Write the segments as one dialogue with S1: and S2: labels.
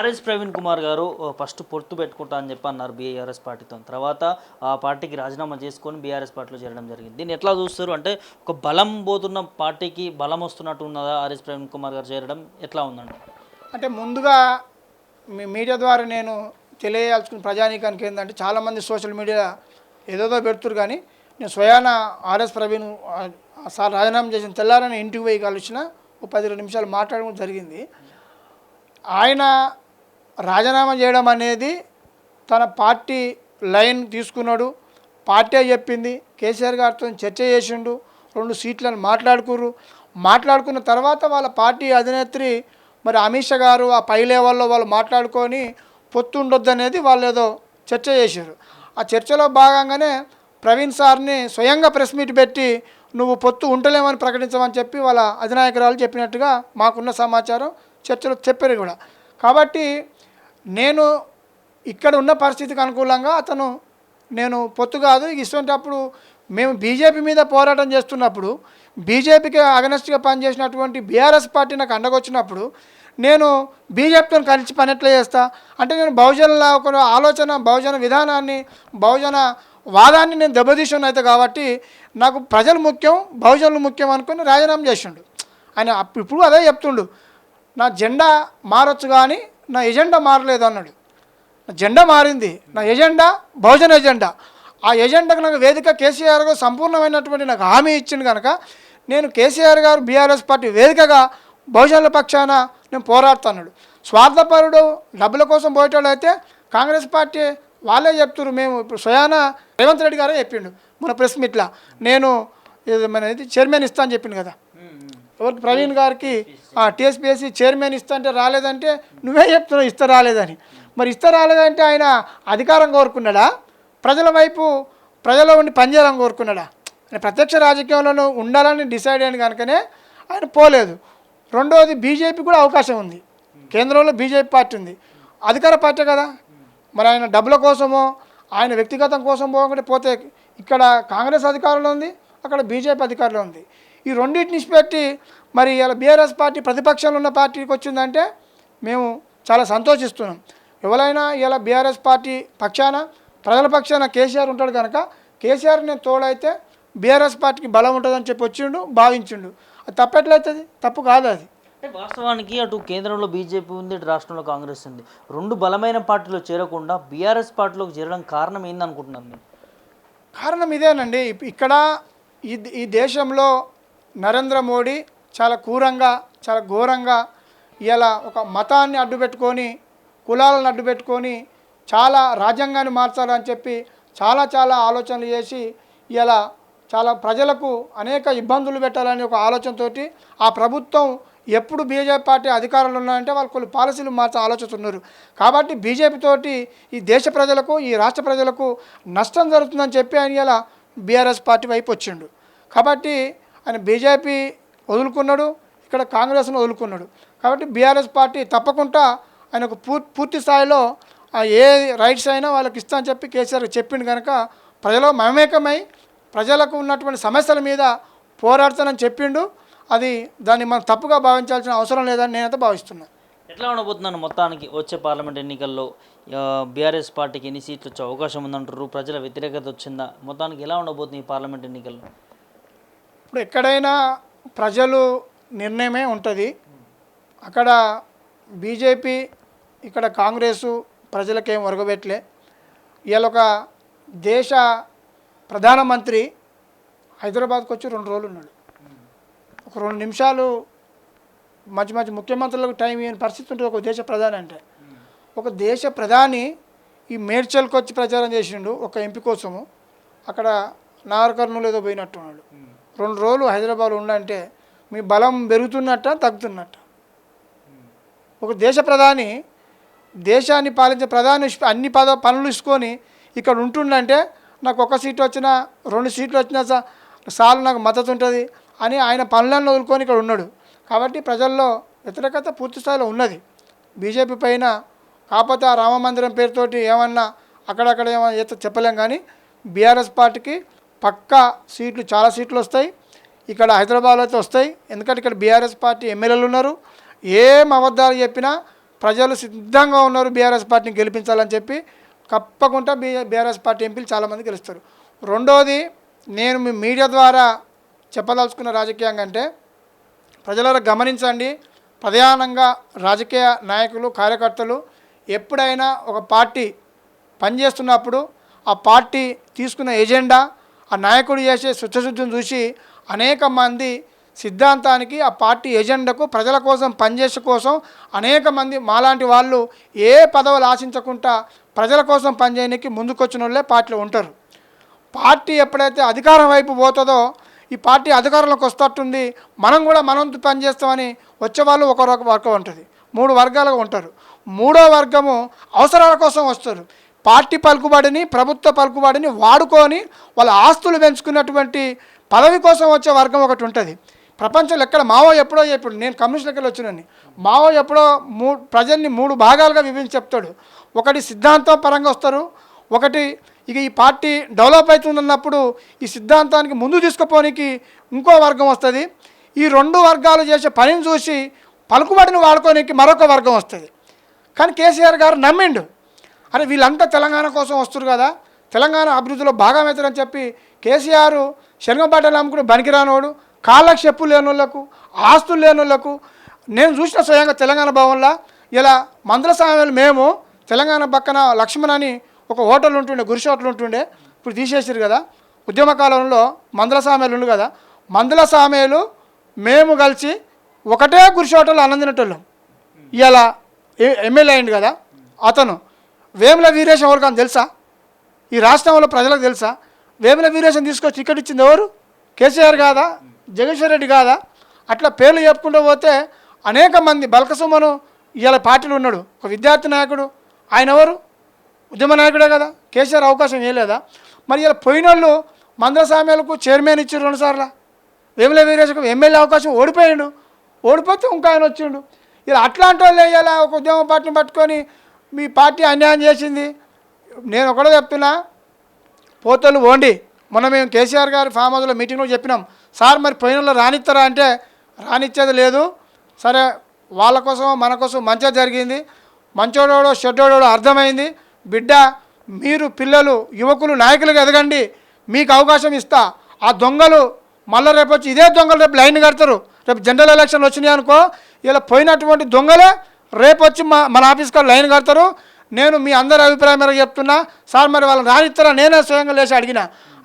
S1: RS Praveen Kumar గారు first పొత్తు పెట్టుకుంటా అని చెప్పి అన్నారు బీఆర్ఎస్ పార్టీతో. తర్వాత ఆ పార్టీకి రాజీనామా చేసుకొని బీఆర్ఎస్ పార్టీలో చేరడం జరిగింది. దీన్ని ఎట్లా చూస్తారు? అంటే ఒక బలం పోతున్న పార్టీకి బలం వస్తున్నట్టు ఉన్నదా ఆర్ఎస్ ప్రవీణ్ కుమార్ గారు చేరడం? ఎట్లా ఉందండి?
S2: అంటే ముందుగా మీడియా ద్వారా నేను తెలియజేయాల్సిన ప్రజానీకానికి ఏంటంటే, చాలామంది సోషల్ మీడియా ఏదోదో పెడుతురు, కానీ నేను స్వయాన ఆర్ఎస్ ప్రవీణ్ సార్ రాజీనామా చేసిన తెల్లారని ఇంటికి పోయి కలిసిన ఒక 10 నిమిషాలు మాట్లాడడం జరిగింది. ఆయన రాజీనామా చేయడం అనేది తన పార్టీ లైన్ తీసుకున్నాడు. పార్టీ చెప్పింది, కేసీఆర్ గారితో చర్చ చేసిండు, 2 సీట్లను మాట్లాడుకున్న తర్వాత వాళ్ళ పార్టీ అధినేత్రి మరి అమిత్ షా గారు ఆ పై లెవెల్లో వాళ్ళు మాట్లాడుకొని పొత్తు ఉండొద్దు అనేది వాళ్ళు ఏదో చర్చ చేశారు. ఆ చర్చలో భాగంగానే ప్రవీణ్ సార్ని స్వయంగా ప్రెస్ మీట్ పెట్టి నువ్వు పొత్తు ఉంటలేమని ప్రకటించమని చెప్పి వాళ్ళ అధినాయకురాలు చెప్పినట్టుగా మాకున్న సమాచారం, చర్చలో చెప్పారు కూడా. కాబట్టి నేను ఇక్కడ ఉన్న పరిస్థితికి అనుకూలంగా నేను పొత్తు కాదు ఇష్టంటప్పుడు మేము బీజేపీ మీద పోరాటం చేస్తున్నప్పుడు, బీజేపీకి అగనెస్ట్గా పనిచేసినటువంటి బీఆర్ఎస్ పార్టీ నాకు అండగొచ్చినప్పుడు నేను బీజేపీతో కలిసి పని ఎట్లా చేస్తా అంటే, నేను బహుజనుల ఒక ఆలోచన, బహుజన విధానాన్ని, బహుజన వాదాన్ని నేను దెబ్బతీసాను అయితే. కాబట్టి నాకు ప్రజలు ముఖ్యం, బహుజనులు ముఖ్యం అనుకుని రాజీనామా చేసిండు ఆయన. ఇప్పుడు అదే చెప్తుండు, నా జెండా మారొచ్చు కానీ నా ఎజెండా మారలేదు అన్నాడు. నా జెండా మారింది, నా ఎజెండా బహుజన ఎజెండా. ఆ ఎజెండాకు నాకు వేదిక కేసీఆర్ గారు సంపూర్ణమైనటువంటి నాకు హామీ ఇచ్చింది కనుక నేను కేసీఆర్ గారు బీఆర్ఎస్ పార్టీ వేదికగా బహుజనుల పక్షాన నేను పోరాడుతున్నాడు. స్వార్థపరుడు డబ్బుల కోసం పోయేటోళ్ళు అయితే కాంగ్రెస్ పార్టీ వాళ్ళే చెప్తున్నారు. మేము ఇప్పుడు స్వయాన రేవంత్ రెడ్డి గారే చెప్పిండు మన ప్రెస్ మీట్లో, నేను మన చైర్మన్ ఇస్తా అని చెప్పిండు కదా ఎవరికి, ప్రవీణ్ గారికి టీఎస్పీఎస్సీ చైర్మన్ ఇస్తా అంటే రాలేదంటే నువ్వే చెప్తున్నావు ఇస్తా రాలేదని. మరి ఇస్తా రాలేదంటే ఆయన అధికారం కోరుకున్నాడా, ప్రజల వైపు ప్రజల్లో ఉండి పనిచేయాలని కోరుకున్నాడా? ఆయన ప్రత్యక్ష రాజకీయంలో ఉండాలని డిసైడ్ అయిన కనుకనే ఆయన పోలేదు. రెండోది, బీజేపీ కూడా అవకాశం ఉంది, కేంద్రంలో బీజేపీ పార్టీ ఉంది, అధికార పార్టీ కదా. మరి ఆయన డబ్బుల కోసమో ఆయన వ్యక్తిగతం కోసం పోతే ఇక్కడ కాంగ్రెస్ అధికారంలో ఉంది, అక్కడ బీజేపీ అధికారంలో ఉంది. ఈ రెండింటిని పెట్టి మరి ఇలా బీఆర్ఎస్ పార్టీ ప్రతిపక్షంలో ఉన్న పార్టీకి వచ్చిందంటే మేము చాలా సంతోషిస్తున్నాం. ఎవరైనా ఇలా బీఆర్ఎస్ పార్టీ పక్షాన, ప్రజల పక్షాన కేసీఆర్ ఉంటాడు కనుక కేసీఆర్ నేను తోడైతే బీఆర్ఎస్ పార్టీకి బలం ఉంటుందని చెప్పి వచ్చిండు, భావించిండు. అది తప్పెట్లయితుంది, తప్పు కాదు అది.
S1: వాస్తవానికి అటు కేంద్రంలో బీజేపీ ఉంది, ఇటు రాష్ట్రంలో కాంగ్రెస్ ఉంది. 2 బలమైన పార్టీలో చేరకుండా బీఆర్ఎస్ పార్టీలోకి చేరడం కారణం ఏందనుకుంటున్నాను నేను?
S2: కారణం ఇదేనండి. ఇక్కడ ఈ దేశంలో నరేంద్ర మోడీ చాలా క్రూరంగా, చాలా ఘోరంగా ఇలా ఒక మతాన్ని అడ్డుపెట్టుకొని, కులాలను అడ్డుపెట్టుకొని చాలా రాజ్యాంగాన్ని మార్చాలని చెప్పి చాలా ఆలోచనలు చేసి ఇలా చాలా ప్రజలకు అనేక ఇబ్బందులు పెట్టాలని ఒక ఆలోచనతోటి ఆ ప్రభుత్వం ఎప్పుడు బీజేపీ పార్టీ అధికారంలో ఉన్నారంటే వాళ్ళు కొన్ని పాలసీలు మార్చే ఆలోచిస్తున్నారు. కాబట్టి బీజేపీ తోటి ఈ దేశ ప్రజలకు, ఈ రాష్ట్ర ప్రజలకు నష్టం జరుగుతుందని చెప్పి ఆయన ఇలా బీఆర్ఎస్ పార్టీ వైపు వచ్చిండు. కాబట్టి ఆయన బీజేపీ వదులుకున్నాడు, ఇక్కడ కాంగ్రెస్ను వదులుకున్నాడు. కాబట్టి బీఆర్ఎస్ పార్టీ తప్పకుండా ఆయనకు పూర్తి స్థాయిలో ఏ రైట్స్ అయినా వాళ్ళకి ఇస్తా అని చెప్పి కేసీఆర్ చెప్పిండు కనుక ప్రజలు మమేకమై ప్రజలకు ఉన్నటువంటి సమస్యల మీద పోరాడుతానని చెప్పిండు. దాన్ని మనం తప్పుగా భావించాల్సిన అవసరం లేదని నేనైతే భావిస్తున్నాను.
S1: ఎట్లా ఉండబోతున్నాను మొత్తానికి వచ్చే పార్లమెంట్ ఎన్నికల్లో బీఆర్ఎస్ పార్టీకి ఎన్ని సీట్లు వచ్చే అవకాశం ఉందంటారు? ప్రజల వ్యతిరేకత వచ్చిందా? మొత్తానికి ఎలా ఉండబోతుంది ఈ పార్లమెంట్ ఎన్నికల్లో?
S2: ఇప్పుడు ఎక్కడైనా ప్రజలు నిర్ణయమే ఉంటుంది. అక్కడ బీజేపీ, ఇక్కడ కాంగ్రెసు ప్రజలకేం ఒరగబెట్టలే. ఇవాళ ఒక దేశ ప్రధానమంత్రి హైదరాబాద్కి వచ్చి 2 రోజులు ఉన్నాడు. ఒక 2 నిమిషాలు మంచి ముఖ్యమంత్రులకు టైం ఇవ్వని పరిస్థితి ఉంటుంది ఒక దేశ ప్రధాని అంటే. ఒక దేశ ప్రధాని ఈ మేడ్చల్కి వచ్చి ప్రచారం చేసిండు ఒక ఎంపీ కోసము. అక్కడ నాగర్కర్నూలు ఏదో పోయినట్టున్నాడు. 2 రోజులు హైదరాబాద్లో ఉండంటే మీ బలం పెరుగుతున్నట్ట తగ్గుతున్నట్ట? ఒక దేశ ప్రధాని, దేశాన్ని పాలించే ప్రధాని అన్ని పనులు ఇసుకొని ఇక్కడ ఉంటుండంటే నాకు 1 సీటు వచ్చినా 2 సీట్లు వచ్చినా చాలు నాకు మద్దతు ఉంటుంది అని ఆయన పనులను వదులుకొని ఇక్కడ ఉన్నాడు. కాబట్టి ప్రజల్లో వ్యతిరేకత పూర్తి స్థాయిలో ఉన్నది బీజేపీ పైన. కాకపోతే ఆ రామ మందిరం పేరుతోటి ఏమన్నా అక్కడక్కడ ఏమన్నా చెప్పలేం, కానీ బీఆర్ఎస్ పార్టీకి పక్కా సీట్లు, చాలా సీట్లు వస్తాయి. ఇక్కడ హైదరాబాద్లో అయితే వస్తాయి. ఎందుకంటే ఇక్కడ బీఆర్ఎస్ పార్టీ ఎమ్మెల్యేలు ఉన్నారు. ఏం అబద్ధాలు చెప్పినా ప్రజలు సిద్ధంగా ఉన్నారు బీఆర్ఎస్ పార్టీని గెలిపించాలని చెప్పి. తప్పకుండా బీఆర్ఎస్ పార్టీ ఎంపీలు చాలామంది గెలుస్తారు. రెండోది, నేను మీ మీడియా ద్వారా చెప్పదలుచుకున్న రాజకీయంగా అంటే, ప్రజలను గమనించండి. ప్రధానంగా రాజకీయ నాయకులు, కార్యకర్తలు ఎప్పుడైనా ఒక పార్టీ పనిచేస్తున్నప్పుడు ఆ పార్టీ తీసుకున్న ఎజెండా, ఆ నాయకుడు చేసే శుద్ధశుద్ధిని చూసి అనేక మంది సిద్ధాంతానికి, ఆ పార్టీ ఎజెండాకు, ప్రజల కోసం పనిచేసే కోసం అనేక మంది మాలాంటి వాళ్ళు ఏ పదవులు ఆశించకుండా ప్రజల కోసం పనిచేయడానికి ముందుకొచ్చిన వాళ్ళే పార్టీలో ఉంటారు. పార్టీ ఎప్పుడైతే అధికారం వైపు పోతుందో, ఈ పార్టీ అధికారంలోకి వస్తట్టుంది, మనం కూడా మనంతో పనిచేస్తామని వచ్చేవాళ్ళు ఒక వర్గం ఉంటుంది. 3 వర్గాలుగా ఉంటారు. మూడో వర్గము అవసరాల కోసం వస్తారు. పార్టీ పలుకుబడిని, ప్రభుత్వ పలుకుబడిని వాడుకొని వాళ్ళ ఆస్తులు పెంచుకున్నటువంటి పదవి కోసం వచ్చే వర్గం ఒకటి ఉంటుంది. ప్రపంచంలో ఎక్కడ మావో ఎప్పుడో చెప్పాడు, నేను కమ్యూనిస్టులకి వెళ్ళి వచ్చినాను. మావో ఎప్పుడో ప్రజల్ని 3 భాగాలుగా విభజించి చెప్తాడు. ఒకటి సిద్ధాంతం పరంగా వస్తారు, ఒకటి ఇక ఈ పార్టీ డెవలప్ అవుతుందన్నప్పుడు ఈ సిద్ధాంతానికి ముందు తీసుకుపోనికి ఇంకో వర్గం వస్తుంది. ఈ 2 వర్గాలు చేసే పనిని చూసి పలుకుబడిని వాడుకోనికి మరొక వర్గం వస్తుంది. కానీ కేసీఆర్ గారు నమ్మిండు, అరే వీళ్ళంతా తెలంగాణ కోసం వస్తారు కదా, తెలంగాణ అభివృద్ధిలో భాగమవుతారని చెప్పి కేసీఆర్ శనగబట్టలు అమ్ముకుని బనికిరానోడు, కాళ్ళకు చెప్పులు లేని వాళ్ళకు, ఆస్తులు లేని వాళ్ళకు, నేను చూసిన స్వయంగా తెలంగాణ భవన్లో ఇలా మందల సామెలు మేము తెలంగాణ పక్కన లక్ష్మణ్ అని ఒక హోటల్ ఉంటుండే, గురిషి హోటల్ ఉంటుండే, ఇప్పుడు తీసేసారు కదా. ఉద్యమ కాలంలో మందల సామెలు ఉండు కదా, మందల సామెలు మేము కలిసి ఒకటే గురిషి హోటల్లో అన్నం తినేటోళ్ళం. ఇలా ఎమ్మెల్యే అయింది కదా అతను, వేముల వీరేశం ఎవరికని తెలుసా? ఈ రాష్ట్రంలో ప్రజలకు తెలుసా? వేముల వీరేశం తీసుకొచ్చి టికెట్ ఇచ్చింది ఎవరు? కేసీఆర్ కాదా? జగదీశ్వర్ రెడ్డి కాదా? అట్లా పేర్లు చెప్పుకుంటూ పోతే అనేక మంది. బల్కసుమను ఇవాళ పార్టీలో ఉన్నాడు, ఒక విద్యార్థి నాయకుడు, ఆయన ఎవరు? ఉద్యమ నాయకుడే కదా. కేసీఆర్ అవకాశం ఇవ్వలేదా? మరి ఇలా పోయిన వాళ్ళు మందల సామ్యాలకు చైర్మన్ ఇచ్చారు 2 సార్లు. వేముల వీరేశకు ఎమ్మెల్యే అవకాశం ఓడిపోయాడు, ఓడిపోతే ఇంకా ఆయన వచ్చిండు. ఇలా అట్లాంటి వాళ్ళు వేయాలా ఒక ఉద్యమ పార్టీని పట్టుకొని మీ పార్టీ అన్యాయం చేసింది. నేను ఒకటే చెప్తున్నా, పోతలు ఓండి. మొన్న మేము కేసీఆర్ గారి ఫామ్ హౌస్లో మీటింగ్లో చెప్పినాం, సార్ మరి పోయిన వాళ్ళు రానిస్తారా అంటే రానిచ్చేది లేదు. సరే వాళ్ళ కోసం మన కోసం మంచిగా జరిగింది, మంచోడోడో చెడ్డోడో అర్థమైంది. బిడ్డ మీరు పిల్లలు యువకులు నాయకులుగా ఎదగండి, మీకు అవకాశం ఇస్తా. ఆ దొంగలు మళ్ళీ రేపు వచ్చి ఇదే దొంగలు రేపు లైన్ కడతారు. రేపు జనరల్ ఎలక్షన్లు వచ్చినాయి అనుకో, ఇలా పోయినటువంటి దొంగలే రేపు వచ్చి మన ఆఫీస్ కాడ లైన్ కడతారు. నేను మీ అందరి అభిప్రాయం మేరకు చెప్తున్నా, సార్ మరి వాళ్ళని రానిస్తారా? నేనే స్వయంగా లేచి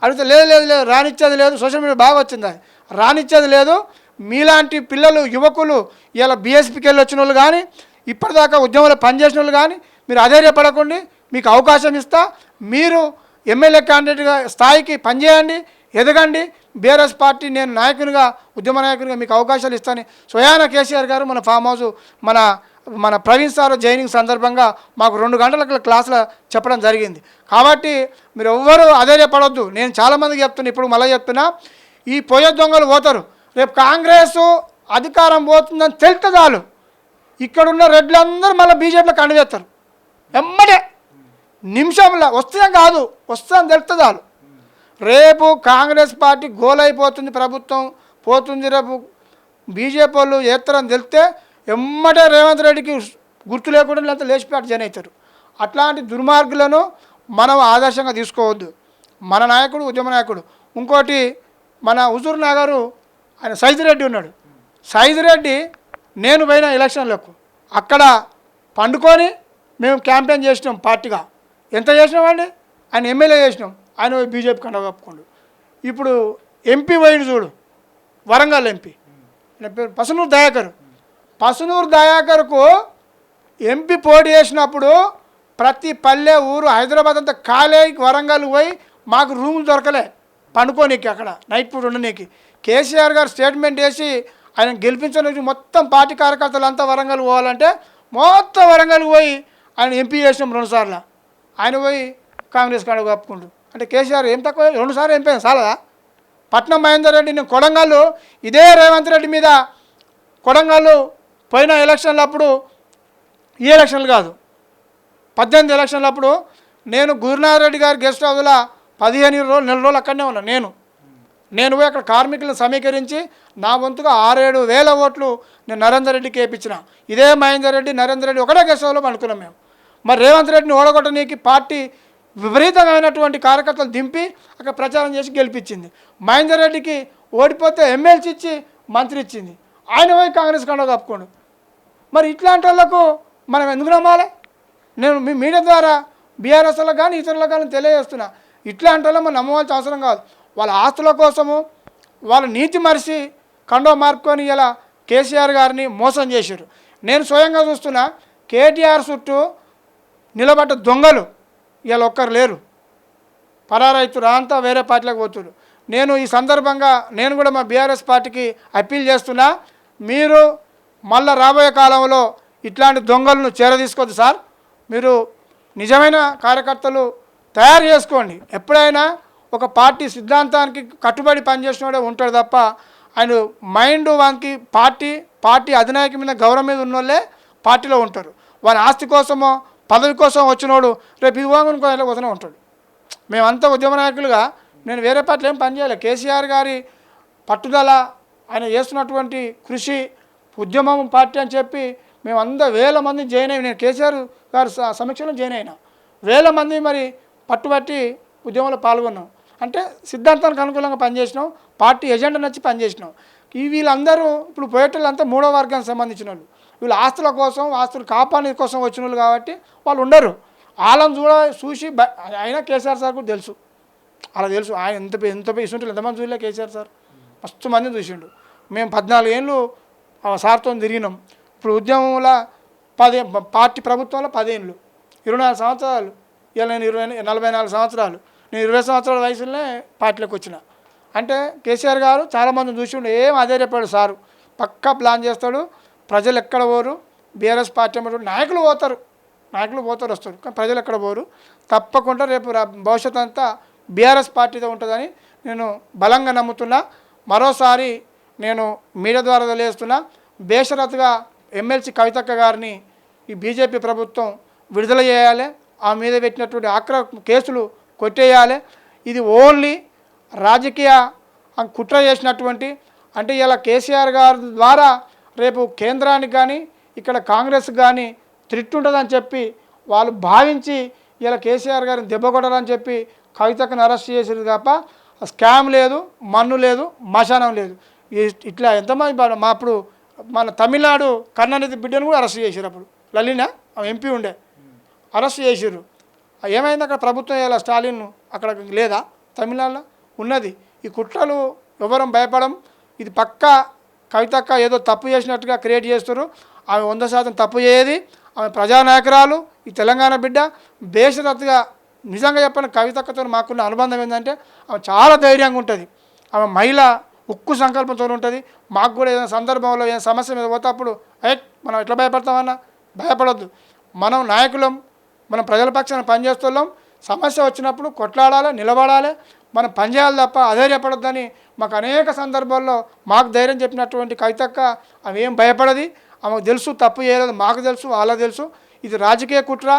S2: అడిగితే లేదు లేదు లేదు రానిచ్చేది లేదు. సోషల్ మీడియా బాగా వచ్చింది, రానిచ్చేది లేదు. మీలాంటి పిల్లలు యువకులు ఇలా బీఎస్పీకి వెళ్ళి వచ్చిన వాళ్ళు కానీ, ఇప్పటిదాకా ఉద్యమంలో పనిచేసిన వాళ్ళు కానీ మీరు అధైర్యపడకండి, మీకు అవకాశం ఇస్తా. మీరు ఎమ్మెల్యే క్యాండిడేట్గా స్థాయికి పనిచేయండి, ఎదగండి. బీఆర్ఎస్ పార్టీ నేను నాయకునిగా, ఉద్యమ నాయకునిగా మీకు అవకాశాలు ఇస్తాను స్వయాన కేసీఆర్ గారు మన ఫామ్ హౌస్ మన ప్రవీణ్ సార్ జైనింగ్ సందర్భంగా మాకు 2 గంటల క్లాసులో చెప్పడం జరిగింది. కాబట్టి మీరు ఎవ్వరూ అధైర్యపడొద్దు. నేను చాలామందికి చెప్తున్నా, ఇప్పుడు మళ్ళీ చెప్తున్నా, ఈ పోయే దొంగలు పోతారు. రేపు కాంగ్రెస్ అధికారం పోతుందని తెలిస్తే చాలు, ఇక్కడున్న రెడ్లందరూ మళ్ళీ బీజేపీలో కండువేస్తారు. ఎమ్మడే నిమిషంలో వస్తుందని కాదు, వస్తుందని తెలిస్తే చాలు. రేపు కాంగ్రెస్ పార్టీ గోలైపోతుంది, ప్రభుత్వం పోతుంది, రేపు బీజేపీ వాళ్ళు చేస్తారని తెలిస్తే ఎమ్మటే రేవంత్ రెడ్డికి గుర్తు లేకుండా లేకపోతే లేచిపేట జన అవుతారు. అట్లాంటి దుర్మార్గులను మనం ఆదర్శంగా తీసుకోవద్దు. మన నాయకుడు ఉద్యమ నాయకుడు. ఇంకోటి మన హుజూర్ నగరు ఆయన సైదిరెడ్డి ఉన్నాడు. సైదిరెడ్డి నేను పోయిన ఎలక్షన్లకు అక్కడ పండుకొని మేము క్యాంపెయిన్ చేసినాం పార్టీగా. ఎంత చేసినామండి? ఆయన ఎమ్మెల్యే చేసినాం, ఆయన బీజేపీ కండ కప్పుకోండు. ఇప్పుడు ఎంపీ పోయిండు చూడు, వరంగల్ ఎంపీ, ఆయన పేరు పసునూరు దయాకర్. పసునూరు దయాకర్కు ఎంపీ పోటీ చేసినప్పుడు ప్రతి పల్లె ఊరు హైదరాబాద్ అంతా ఖాళీ వరంగల్ పోయి మాకు రూములు దొరకలే పండుకోనీకి, అక్కడ నైట్ పూట ఉండనీకి. కేసీఆర్ గారు స్టేట్మెంట్ వేసి ఆయన గెలిపించడానికి మొత్తం పార్టీ కార్యకర్తలు అంతా వరంగల్ పోవాలంటే మొత్తం వరంగల్ పోయి ఆయన ఎంపీ చేసినాం 2 సార్లు. ఆయన పోయి కాంగ్రెస్ కాడ కప్పుకుంటూ. అంటే కేసీఆర్ ఏం తక్కువ 2 సార్లు ఎంపీ చాలదా? పట్నం మహేందర్ రెడ్డి, నేను కొడంగల్ ఇదే రేవంత్ రెడ్డి మీద కొడంగల్ పోయిన ఎలక్షన్లప్పుడు, ఈ ఎలక్షన్లు కాదు 18 ఎలక్షన్లప్పుడు నేను గురునాథ్ రెడ్డి గారి గెస్ట్ హౌస్లో 15 రోజులు 4 రోజులు అక్కడనే ఉన్నాను. నేను నేను పోయి అక్కడ కార్మికులను సమీకరించి నా వంతుగా 6-7 వేల ఓట్లు నేను నరేందర్ రెడ్డికి వేయించిన. ఇదే మహేందర్ రెడ్డి నరేందర్ రెడ్డి ఒకటే కేసులో అనుకున్నాం మేము. మరి రేవంత్ రెడ్డిని ఓడగొట్టనీకి పార్టీ విపరీతమైనటువంటి కార్యకర్తలు దింపి అక్కడ ప్రచారం చేసి గెలిపించింది. మహేందర్ రెడ్డికి ఓడిపోతే ఎమ్మెల్సీ ఇచ్చి మంత్రి ఇచ్చింది. ఆయన పోయి కాంగ్రెస్ కండ కప్పుకోండు. మరి ఇట్లాంటి వాళ్ళకు మనం ఎందుకు నమ్మాలి? నేను మీ మీడియా ద్వారా బీఆర్ఎస్లకు కానీ ఇతరులకు కానీ తెలియజేస్తున్నా, ఇట్లాంటి వాళ్ళు మనం నమ్మవలసిన అవసరం కాదు. వాళ్ళ ఆస్తుల కోసము వాళ్ళ నీతి మరిచి కండో మార్పుకొని ఇలా కేసీఆర్ గారిని మోసం చేశారు. నేను స్వయంగా చూస్తున్నా, కేటీఆర్ చుట్టూ నిలబడ్డ దొంగలు ఇలా ఒక్కరు లేరు, పరారైతురు అంతా వేరే పార్టీలకు పోతున్నారు. నేను ఈ సందర్భంగా నేను కూడా మా బీఆర్ఎస్ పార్టీకి అప్పీల్ చేస్తున్నా, మీరు మళ్ళీ రాబోయే కాలంలో ఇట్లాంటి దొంగలను చేరదీసుకోవద్దు సార్. మీరు నిజమైన కార్యకర్తలు తయారు చేసుకోండి. ఎప్పుడైనా ఒక పార్టీ సిద్ధాంతానికి కట్టుబడి పనిచేసినోడే ఉంటాడు తప్ప ఆయన మైండ్ వానికి పార్టీ అధినాయక మీద గౌరవం మీద ఉన్నోళ్ళే పార్టీలో ఉంటారు. వాని ఆస్తి కోసమో పదవి కోసం వచ్చినోడు రేపు ఇది వాంగుని పోతూనే ఉంటాడు. మేమంతా ఉద్యమ నాయకులుగా నేను వేరే పార్టీలో ఏం పనిచేయలేదు. కేసీఆర్ గారి పట్టుదల, ఆయన చేస్తున్నటువంటి కృషి, ఉద్యమం పార్టీ అని చెప్పి మేమంతా వేల మంది జాయిన్ అయ్యి, నేను కేసీఆర్ గారి సమీక్షలో జాయిన్ అయినా, వేల మంది మరి పట్టుబట్టి ఉద్యమంలో పాల్గొన్నాం. అంటే సిద్ధాంతానికి అనుకూలంగా పనిచేసినాం, పార్టీ ఎజెండా నచ్చి పనిచేసినాం. వీళ్ళందరూ ఇప్పుడు పోయేటోళ్ళంతా 3వ వర్గానికి సంబంధించిన వాళ్ళు. వీళ్ళు ఆస్తుల కోసం, ఆస్తులు కాపాడే కోసం వచ్చిన వాళ్ళు కాబట్టి వాళ్ళు ఉండరు. వాళ్ళని చూసి అయినా కేసీఆర్ సార్ కూడా తెలుసు, అలా తెలుసు. ఆయన ఎంత ఇస్తుంటారు, ఎంతమంది చూడలే కేసీఆర్ సార్, మస్తు మందిని చూసిండు. మేము 14 ఏళ్ళు సార్తో తిరిగినాం. ఇప్పుడు ఉద్యమంలో పార్టీ ప్రభుత్వంలో 10 ఏళ్ళు, 24 సంవత్సరాలు. ఇలా నేను 44 సంవత్సరాలు, నేను 20 సంవత్సరాల వయసులోనే పార్టీలోకి వచ్చిన. అంటే కేసీఆర్ గారు చాలామందిని చూసిండు. ఏం అదే చెప్పాడు సారు, పక్కా ప్లాన్ చేస్తాడు. ప్రజలు ఎక్కడ పోరు, బీఆర్ఎస్ పార్టీ నాయకులు పోతారు వస్తారు, కానీ ప్రజలు ఎక్కడ పోరు. తప్పకుండా రేపు భవిష్యత్తు అంతా బీఆర్ఎస్ పార్టీతో ఉంటుందని నేను బలంగా నమ్ముతున్నా. మరోసారి నేను మీడియా ద్వారా తెలియజేస్తున్నా, బేషరతుగా ఎమ్మెల్సీ కవితక్క గారిని ఈ బీజేపీ ప్రభుత్వం విడుదల చేయాలి. ఆ మీద పెట్టినటువంటి కేసులు కొట్టేయాలి. ఇది ఓన్లీ రాజకీయ కుట్ర చేసినటువంటి, అంటే ఇలా కేసీఆర్ గారి ద్వారా రేపు కేంద్రానికి కానీ ఇక్కడ కాంగ్రెస్ కానీ త్రిట్ ఉంటుందని చెప్పి వాళ్ళు భావించి ఇలా కేసీఆర్ గారిని దెబ్బ కొట్టాలని చెప్పి కవితక్కను అరెస్ట్ చేసేది తప్ప స్కామ్ లేదు, మన్ను లేదు, మశానం లేదు. ఇట్లా ఎంతమంది అప్పుడు మన తమిళనాడు కరుణానిధి బిడ్డను కూడా అరెస్ట్ చేశారు. అప్పుడు లలినా ఎంపీ ఉండే, అరెస్ట్ చేసారు. ఏమైంది అక్కడ ప్రభుత్వం? ఇలా స్టాలిన్ అక్కడ లేదా? తమిళనాడులో ఉన్నది. ఈ కుట్రలు ఎవరం భయపడం. ఇది పక్కా కవితక్క ఏదో తప్పు చేసినట్టుగా క్రియేట్ చేస్తారు. ఆమె 100% తప్పు చేయది. ఆమె ప్రజానాయకురాలు, ఈ తెలంగాణ బిడ్డ. బేషరత్తుగా నిజంగా చెప్పిన కవితక్కతో మాకున్న అనుబంధం ఏంటంటే ఆమె చాలా ధైర్యంగా ఉంటుంది. ఆమె మహిళ ఉక్కు సంకల్పంతో ఉంటుంది. మాకు కూడా ఏదైనా సందర్భంలో ఏదైనా సమస్య మీద పోతే అప్పుడు మనం ఎట్లా భయపడతామన్నా? భయపడొద్దు. మనం నాయకులం, మనం ప్రజల పక్షాన పనిచేస్తున్నాం. సమస్య వచ్చినప్పుడు కొట్లాడాలి, నిలబడాలి, మనం పనిచేయాలి తప్ప అధైర్యపడొద్దని మాకు అనేక సందర్భాల్లో మాకు ధైర్యం చెప్పినటువంటి కవితక్క ఆమె ఏం భయపడది. ఆమెకు తెలుసు తప్పు చేయలేదు, మాకు తెలుసు, వాళ్ళకు తెలుసు. ఇది రాజకీయ కుట్ర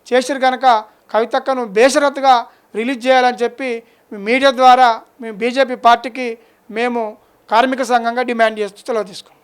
S2: చేసిరు కనుక కవితక్కను బేషరతుగా రిలీజ్ చేయాలని చెప్పి మీడియా ద్వారా మేము బీజేపీ పార్టీకి మేము కార్మిక సంఘంగా డిమాండ్ చేస్తూ సెలవు తీసుకున్నాం.